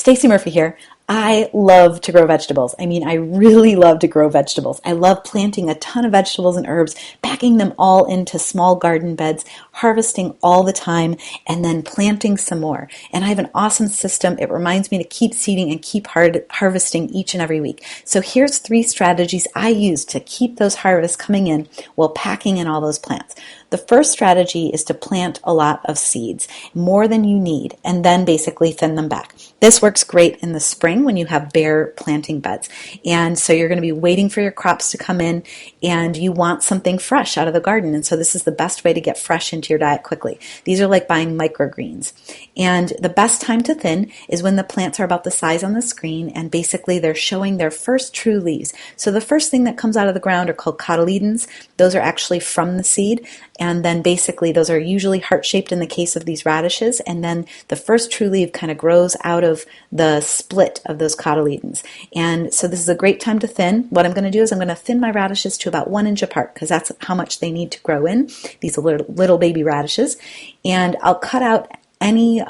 Stacy Murphy here. I love to grow vegetables. I mean, I really love to grow vegetables. I love planting a ton of vegetables and herbs, packing them all into small garden beds, harvesting all the time, and then planting some more. And I have an awesome system. It reminds me to keep seeding and keep harvesting each and every week. So here's 3 strategies I use to keep those harvests coming in while packing in all those plants. The first strategy is to plant a lot of seeds, more than you need, and then basically thin them back. This works great in the spring when you have bare planting beds. And so you're going to be waiting for your crops to come in and you want something fresh out of the garden. And so this is the best way to get fresh into your diet quickly. These are like buying microgreens. And the best time to thin is when the plants are about the size on the screen and basically they're showing their first true leaves. So the first thing that comes out of the ground are called cotyledons. Those are actually from the seed. And then basically those are usually heart-shaped in the case of these radishes. And then the first true leaf kind of grows out of the split of those cotyledons. And so this is a great time to thin. What I'm going to do is I'm going to thin my radishes to about 1 inch apart because that's how much they need to grow in. These are little baby radishes. And I'll cut out any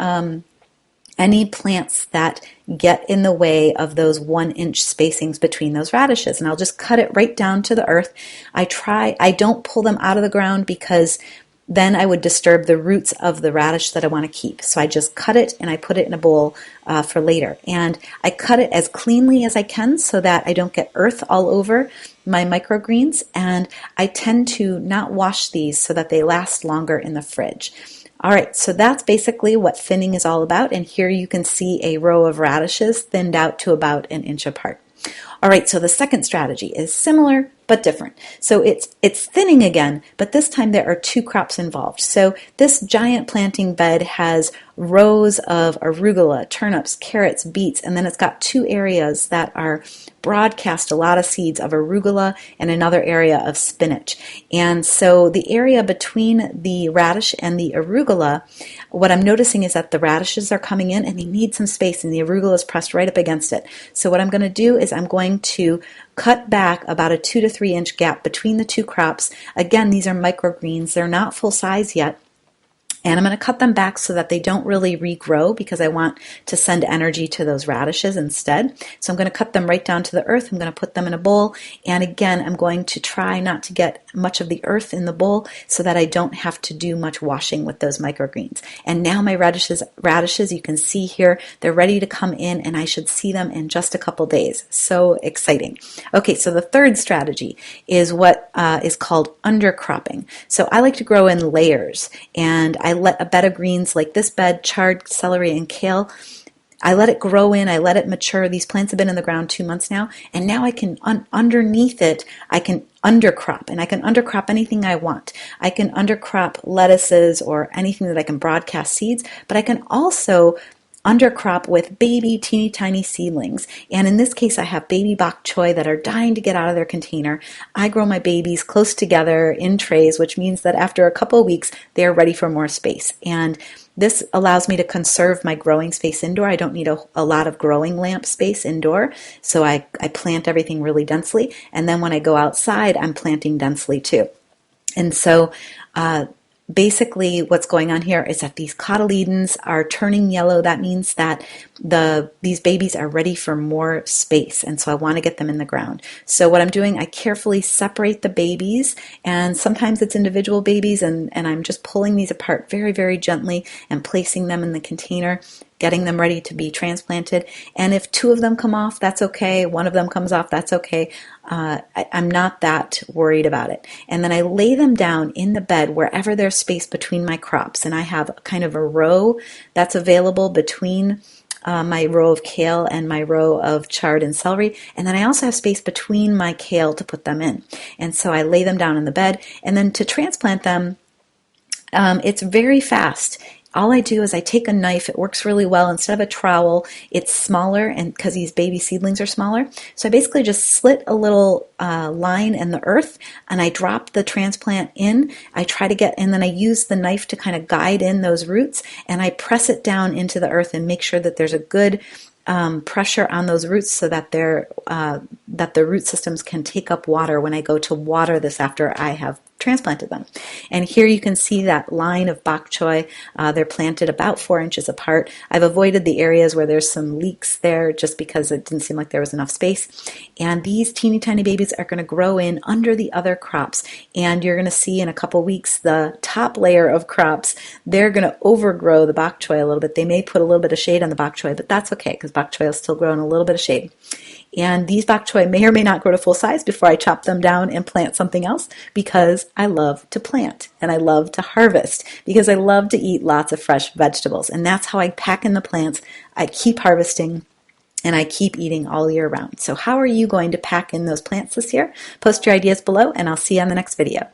plants that get in the way of those 1 inch spacings between those radishes. And I'll just cut it right down to the earth. I don't pull them out of the ground because then I would disturb the roots of the radish that I want to keep. So I just cut it and I put it in a bowl for later. And I cut it as cleanly as I can so that I don't get earth all over my microgreens. And I tend to not wash these so that they last longer in the fridge. All right, so that's basically what thinning is all about. And here you can see a row of radishes thinned out to about 1 inch apart. All right, so the second strategy is similar but different. So it's thinning again, but this time there are 2 crops involved. So this giant planting bed has rows of arugula, turnips, carrots, beets, and then it's got 2 areas that are broadcast a lot of seeds of arugula and another area of spinach. And so the area between the radish and the arugula, what I'm noticing is that the radishes are coming in and they need some space and the arugula is pressed right up against it. So what I'm going to do is I'm going to cut back about a 2 to 3 inch gap between the 2 crops. Again, these are microgreens. They're not full size yet. And I'm going to cut them back so that they don't really regrow because I want to send energy to those radishes instead. So I'm going to cut them right down to the earth. I'm going to put them in a bowl. And again, I'm going to try not to get much of the earth in the bowl so that I don't have to do much washing with those microgreens. And now my radishes, you can see here, they're ready to come in and I should see them in just a couple days. So exciting. Okay, so the third strategy is what is called undercropping. So I like to grow in layers and I let a bed of greens like this bed, chard, celery, and kale, I let it grow in, I let it mature. These plants have been in the ground 2 months now, and now I can, underneath it, I can undercrop, and I can undercrop anything I want. I can undercrop lettuces or anything that I can broadcast seeds, but I can also undercrop with baby teeny tiny seedlings. And in this case I have baby bok choy that are dying to get out of their container. I grow my babies close together in trays, which means that after a couple of weeks they are ready for more space. And this allows me to conserve my growing space indoor. I don't need a lot of growing lamp space indoor, so I plant everything really densely. And then when I go outside, I'm planting densely too. And so basically what's going on here is that these cotyledons are turning yellow. That means that these babies are ready for more space, and so I want to get them in the ground. So what I'm doing, I carefully separate the babies, and sometimes it's individual babies, and I'm just pulling these apart very, very gently and placing them in the container, getting them ready to be transplanted. And if 2 of them come off, that's okay. 1 of them comes off, that's okay. I'm not that worried about it. And then I lay them down in the bed wherever there's space between my crops. And I have kind of a row that's available between my row of kale and my row of chard and celery. And then I also have space between my kale to put them in. And so I lay them down in the bed. And then to transplant them, it's very fast. All I do is I take a knife. It works really well. Instead of a trowel, it's smaller, and because these baby seedlings are smaller. So I basically just slit a little line in the earth, and I drop the transplant in. I try to get, and then I use the knife to kind of guide in those roots, and I press it down into the earth and make sure that there's a good pressure on those roots so that that the root systems can take up water when I go to water this after I have transplanted them. And here you can see that line of bok choy. They're planted about 4 inches apart. I've avoided the areas where there's some leeks there just because it didn't seem like there was enough space. And these teeny tiny babies are going to grow in under the other crops. And you're going to see in a couple weeks the top layer of crops, they're going to overgrow the bok choy a little bit. They may put a little bit of shade on the bok choy, but that's okay because bok choy will still grow in a little bit of shade. And these bok choy may or may not grow to full size before I chop them down and plant something else, because I love to plant and I love to harvest because I love to eat lots of fresh vegetables. And that's how I pack in the plants. I keep harvesting and I keep eating all year round. So how are you going to pack in those plants this year? Post your ideas below and I'll see you on the next video.